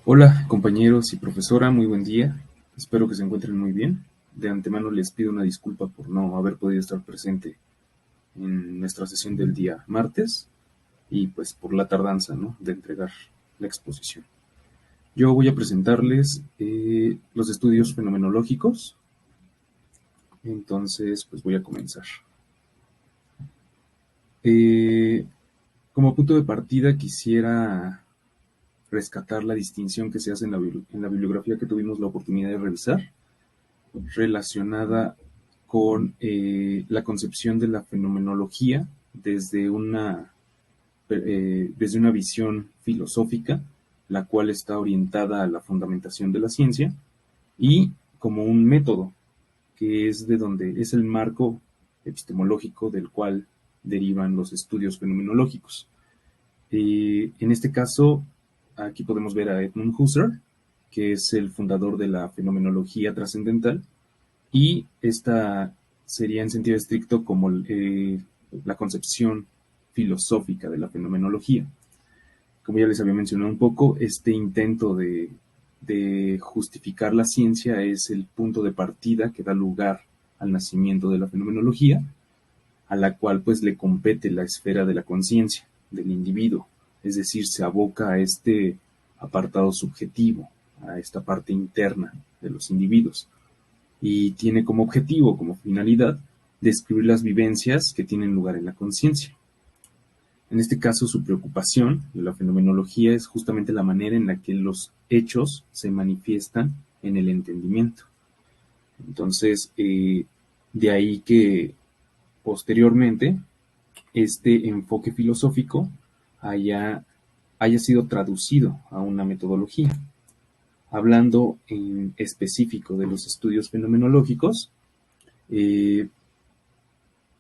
Hola, compañeros y profesora, muy buen día. Espero que se encuentren muy bien. De antemano les pido una disculpa por no haber podido estar presente en nuestra sesión del día martes y pues por la tardanza, ¿no?, de entregar la exposición. Yo voy a presentarles los estudios fenomenológicos, entonces pues voy a comenzar. Eh, Como punto de partida quisiera rescatar la distinción que se hace en la bibliografía que tuvimos la oportunidad de revisar relacionada con la concepción de la fenomenología desde una visión filosófica, la cual está orientada a la fundamentación de la ciencia, y como un método, que es de donde es el marco epistemológico del cual derivan los estudios fenomenológicos. En este caso, aquí podemos ver a Edmund Husserl, que es el fundador de la fenomenología trascendental, y esta sería en sentido estricto como la concepción filosófica de la fenomenología. Como ya les había mencionado un poco, este intento de justificar la ciencia es el punto de partida que da lugar al nacimiento de la fenomenología, a la cual pues le compete la esfera de la conciencia del individuo, es decir, se aboca a este apartado subjetivo, a esta parte interna de los individuos, y tiene como objetivo, como finalidad, describir las vivencias que tienen lugar en la conciencia. En este caso, su preocupación de la fenomenología es justamente la manera en la que los hechos se manifiestan en el entendimiento. Entonces, de ahí que posteriormente este enfoque filosófico haya sido traducido a una metodología. Hablando en específico de los estudios fenomenológicos, eh,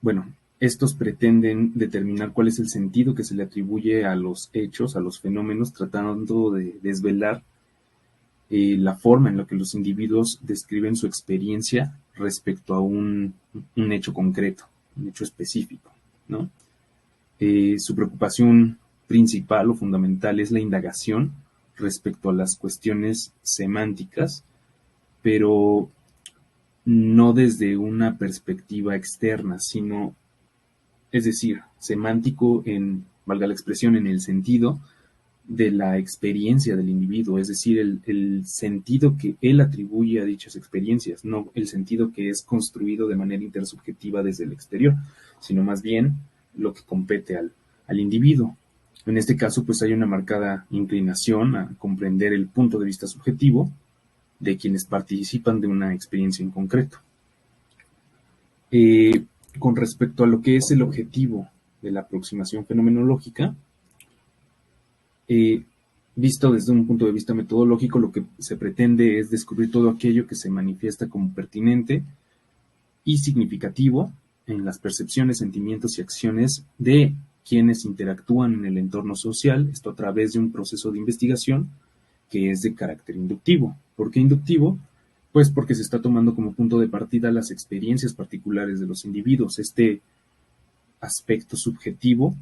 bueno, estos pretenden determinar cuál es el sentido que se le atribuye a los hechos, a los fenómenos, tratando de desvelar la forma en la que los individuos describen su experiencia respecto a un hecho concreto, un hecho específico, ¿no? Su preocupación principal o fundamental es la indagación respecto a las cuestiones semánticas, pero no desde una perspectiva externa, sino, es decir, semántico valga la expresión, en el sentido de la experiencia del individuo, es decir, el sentido que él atribuye a dichas experiencias, no el sentido que es construido de manera intersubjetiva desde el exterior, sino más bien lo que compete al individuo. En este caso, pues hay una marcada inclinación a comprender el punto de vista subjetivo de quienes participan de una experiencia en concreto. Eh, con respecto a lo que es el objetivo de la aproximación fenomenológica, eh, visto desde un punto de vista metodológico, lo que se pretende es descubrir todo aquello que se manifiesta como pertinente y significativo en las percepciones, sentimientos y acciones de quienes interactúan en el entorno social, esto a través de un proceso de investigación que es de carácter inductivo. ¿Por qué inductivo? Pues porque se está tomando como punto de partida las experiencias particulares de los individuos, este aspecto subjetivo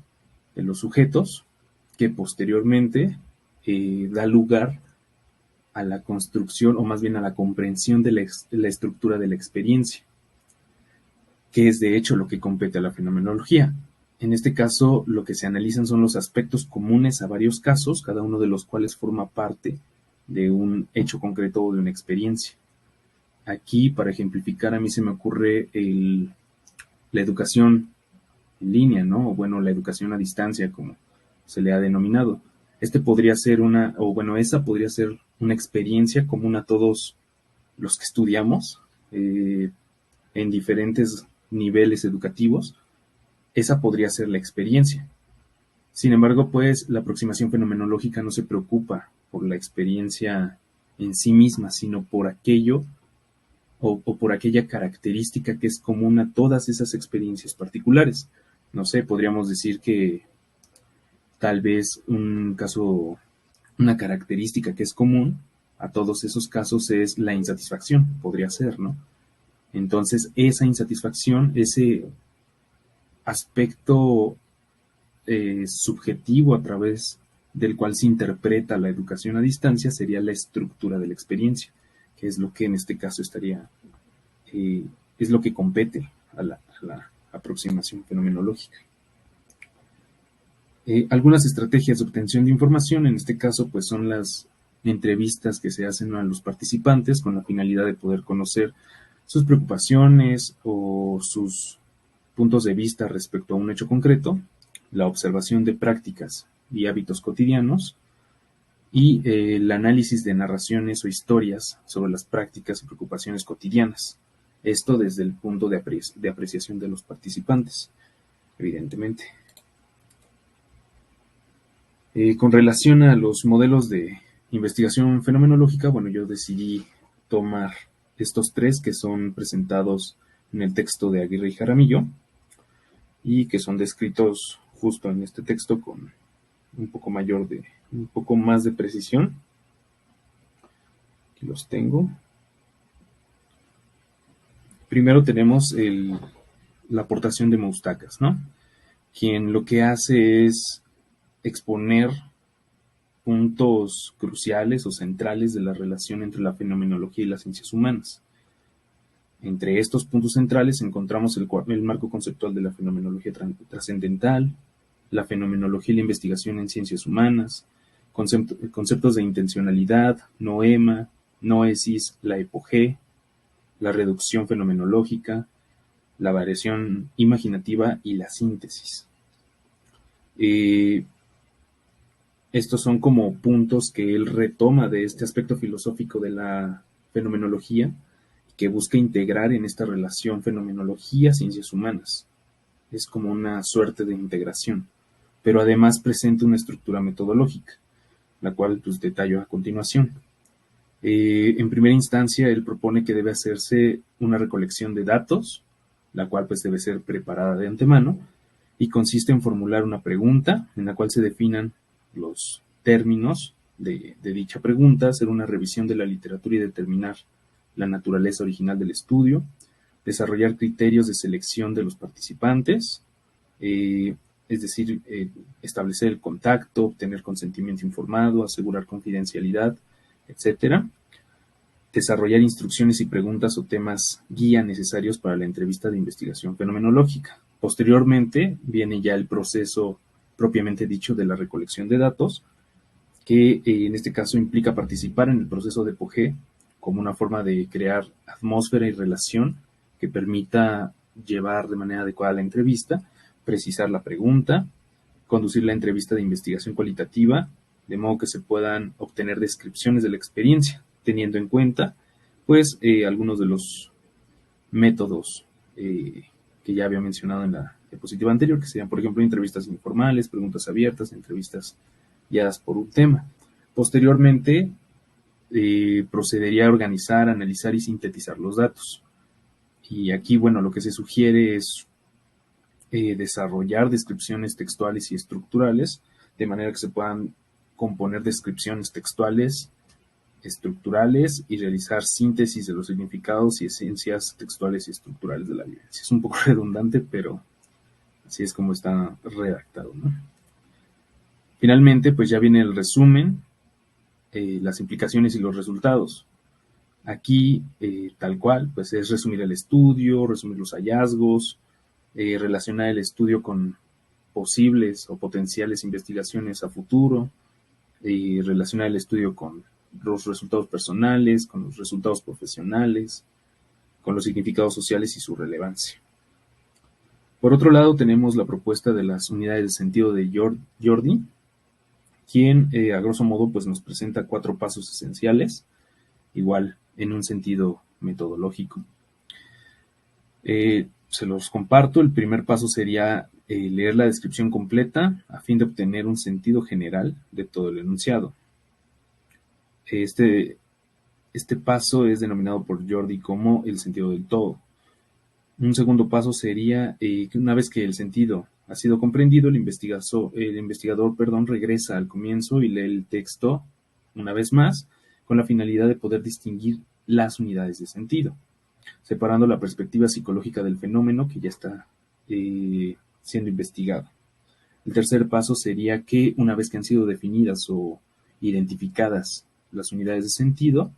de los sujetos que posteriormente da lugar a la construcción o más bien a la comprensión de la estructura de la experiencia, que es de hecho lo que compete a la fenomenología. En este caso, lo que se analizan son los aspectos comunes a varios casos, cada uno de los cuales forma parte de un hecho concreto o de una experiencia. Aquí, para ejemplificar, a mí se me ocurre la educación en línea, ¿no? O bueno, la educación a distancia, como se le ha denominado. Esa podría ser una experiencia común a todos los que estudiamos en diferentes niveles educativos. Esa podría ser la experiencia. Sin embargo, pues la aproximación fenomenológica no se preocupa por la experiencia en sí misma, sino por aquello o por aquella característica que es común a todas esas experiencias particulares. No sé, podríamos decir que tal vez una característica que es común a todos esos casos es la insatisfacción, podría ser, ¿no? Entonces, esa insatisfacción, ese aspecto subjetivo a través del cual se interpreta la educación a distancia, sería la estructura de la experiencia, que es lo que en este caso es lo que compete a la aproximación fenomenológica. Algunas estrategias de obtención de información, en este caso, pues son las entrevistas que se hacen a los participantes con la finalidad de poder conocer sus preocupaciones o sus puntos de vista respecto a un hecho concreto, la observación de prácticas y hábitos cotidianos y el análisis de narraciones o historias sobre las prácticas y preocupaciones cotidianas. Esto desde el punto de apreciación de los participantes, evidentemente. Con relación a los modelos de investigación fenomenológica, bueno, yo decidí tomar estos tres que son presentados en el texto de Aguirre y Jaramillo y que son descritos justo en este texto con un poco más de precisión. Aquí los tengo. Primero tenemos la aportación de Moustakas, ¿no? Quien lo que hace es exponer puntos cruciales o centrales de la relación entre la fenomenología y las ciencias humanas. Entre estos puntos centrales encontramos el marco conceptual de la fenomenología trascendental, la fenomenología y la investigación en ciencias humanas, conceptos de intencionalidad, noema, noesis, la epogé, la reducción fenomenológica, la variación imaginativa y la síntesis. Estos son como puntos que él retoma de este aspecto filosófico de la fenomenología, que busca integrar en esta relación fenomenología-ciencias humanas. Es como una suerte de integración, pero además presenta una estructura metodológica, la cual pues detallo a continuación. En primera instancia, él propone que debe hacerse una recolección de datos, la cual pues debe ser preparada de antemano, y consiste en formular una pregunta en la cual se definan los términos de dicha pregunta, hacer una revisión de la literatura y determinar la naturaleza original del estudio, desarrollar criterios de selección de los participantes, es decir, establecer el contacto, obtener consentimiento informado, asegurar confidencialidad, etcétera. Desarrollar instrucciones y preguntas o temas guía necesarios para la entrevista de investigación fenomenológica. Posteriormente viene ya el proceso propiamente dicho de la recolección de datos, que en este caso implica participar en el proceso de epogé como una forma de crear atmósfera y relación que permita llevar de manera adecuada la entrevista, precisar la pregunta, conducir la entrevista de investigación cualitativa, de modo que se puedan obtener descripciones de la experiencia, teniendo en cuenta pues algunos de los métodos que ya había mencionado en la diapositiva anterior, que serían, por ejemplo, entrevistas informales, preguntas abiertas, entrevistas guiadas por un tema. Posteriormente, procedería a organizar, analizar y sintetizar los datos. Y aquí, bueno, lo que se sugiere es desarrollar descripciones textuales y estructurales, de manera que se puedan componer descripciones textuales, estructurales y realizar síntesis de los significados y esencias textuales y estructurales de la vivencia. Es un poco redundante, pero así es como está redactado, ¿no? Finalmente, pues ya viene el resumen, las implicaciones y los resultados. Aquí, tal cual, pues es resumir el estudio, resumir los hallazgos, relacionar el estudio con posibles o potenciales investigaciones a futuro, relacionar el estudio con los resultados personales, con los resultados profesionales, con los significados sociales y su relevancia. Por otro lado, tenemos la propuesta de las unidades del sentido de Jordi, quien a grosso modo pues nos presenta 4 pasos esenciales, igual en un sentido metodológico. Se los comparto. El primer paso sería leer la descripción completa a fin de obtener un sentido general de todo el enunciado. Este paso es denominado por Jordi como el sentido del todo. Un segundo paso sería que una vez que el sentido ha sido comprendido, el investigador, regresa al comienzo y lee el texto una vez más con la finalidad de poder distinguir las unidades de sentido, separando la perspectiva psicológica del fenómeno que ya está siendo investigado. El tercer paso sería que una vez que han sido definidas o identificadas las unidades de sentido,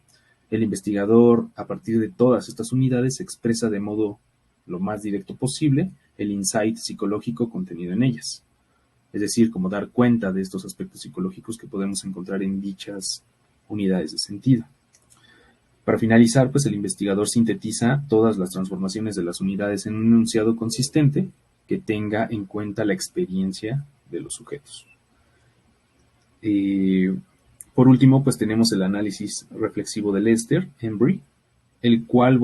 el investigador, a partir de todas estas unidades, expresa de modo lo más directo posible el insight psicológico contenido en ellas. Es decir, como dar cuenta de estos aspectos psicológicos que podemos encontrar en dichas unidades de sentido. Para finalizar, pues el investigador sintetiza todas las transformaciones de las unidades en un enunciado consistente que tenga en cuenta la experiencia de los sujetos. Por último, pues tenemos el análisis reflexivo de Lester, Embry, el cual,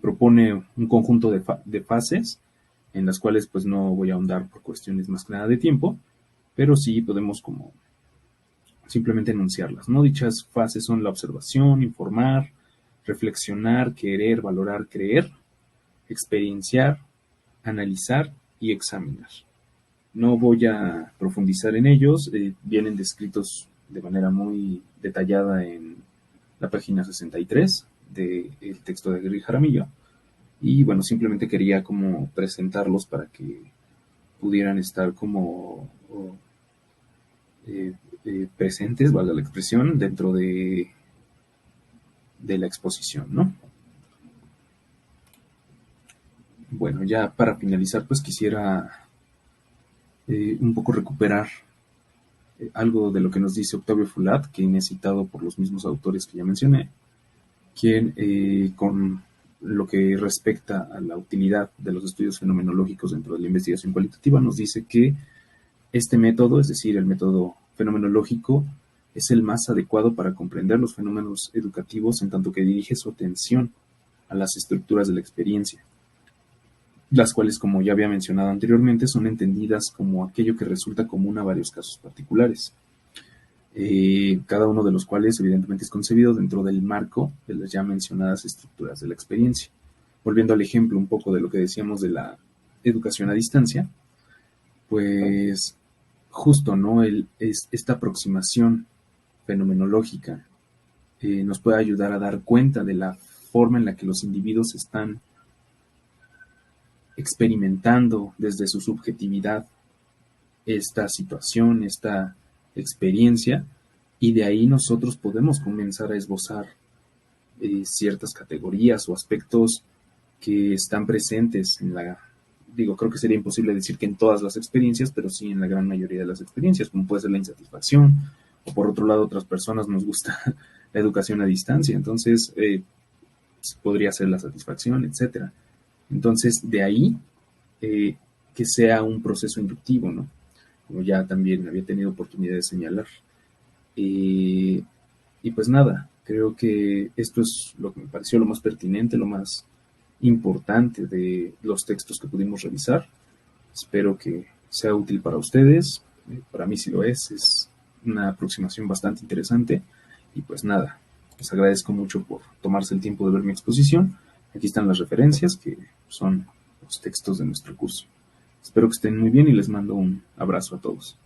propone un conjunto de fases en las cuales pues no voy a ahondar por cuestiones más que nada de tiempo, pero sí podemos como simplemente enunciarlas, ¿no? Dichas fases son la observación, informar, reflexionar, querer, valorar, creer, experienciar, analizar y examinar. No voy a profundizar en ellos, vienen descritos de manera muy detallada en la página 63 del texto de Aguirre Jaramillo. Y bueno, simplemente quería como presentarlos para que pudieran estar como presentes, valga la expresión, dentro de la exposición, ¿no? Bueno, ya para finalizar, pues quisiera un poco recuperar algo de lo que nos dice Octavio Fulat, quien es citado por los mismos autores que ya mencioné, quien con lo que respecta a la utilidad de los estudios fenomenológicos dentro de la investigación cualitativa nos dice que este método, es decir, el método fenomenológico, es el más adecuado para comprender los fenómenos educativos en tanto que dirige su atención a las estructuras de la experiencia, las cuales, como ya había mencionado anteriormente, son entendidas como aquello que resulta común a varios casos particulares, cada uno de los cuales evidentemente es concebido dentro del marco de las ya mencionadas estructuras de la experiencia. Volviendo al ejemplo un poco de lo que decíamos de la educación a distancia, pues justo, ¿no? Esta aproximación fenomenológica nos puede ayudar a dar cuenta de la forma en la que los individuos están experimentando desde su subjetividad esta situación, esta experiencia, y de ahí nosotros podemos comenzar a esbozar ciertas categorías o aspectos que están presentes en creo que sería imposible decir que en todas las experiencias, pero sí en la gran mayoría de las experiencias, como puede ser la insatisfacción, o por otro lado, otras personas nos gusta la educación a distancia, entonces podría ser la satisfacción, etcétera. Entonces, de ahí que sea un proceso inductivo, ¿no? Como ya también había tenido oportunidad de señalar. Y pues nada, creo que esto es lo que me pareció lo más pertinente, lo más importante de los textos que pudimos revisar. Espero que sea útil para ustedes. Para mí sí lo es una aproximación bastante interesante. Y pues nada, les agradezco mucho por tomarse el tiempo de ver mi exposición. Aquí están las referencias, que son los textos de nuestro curso. Espero que estén muy bien y les mando un abrazo a todos.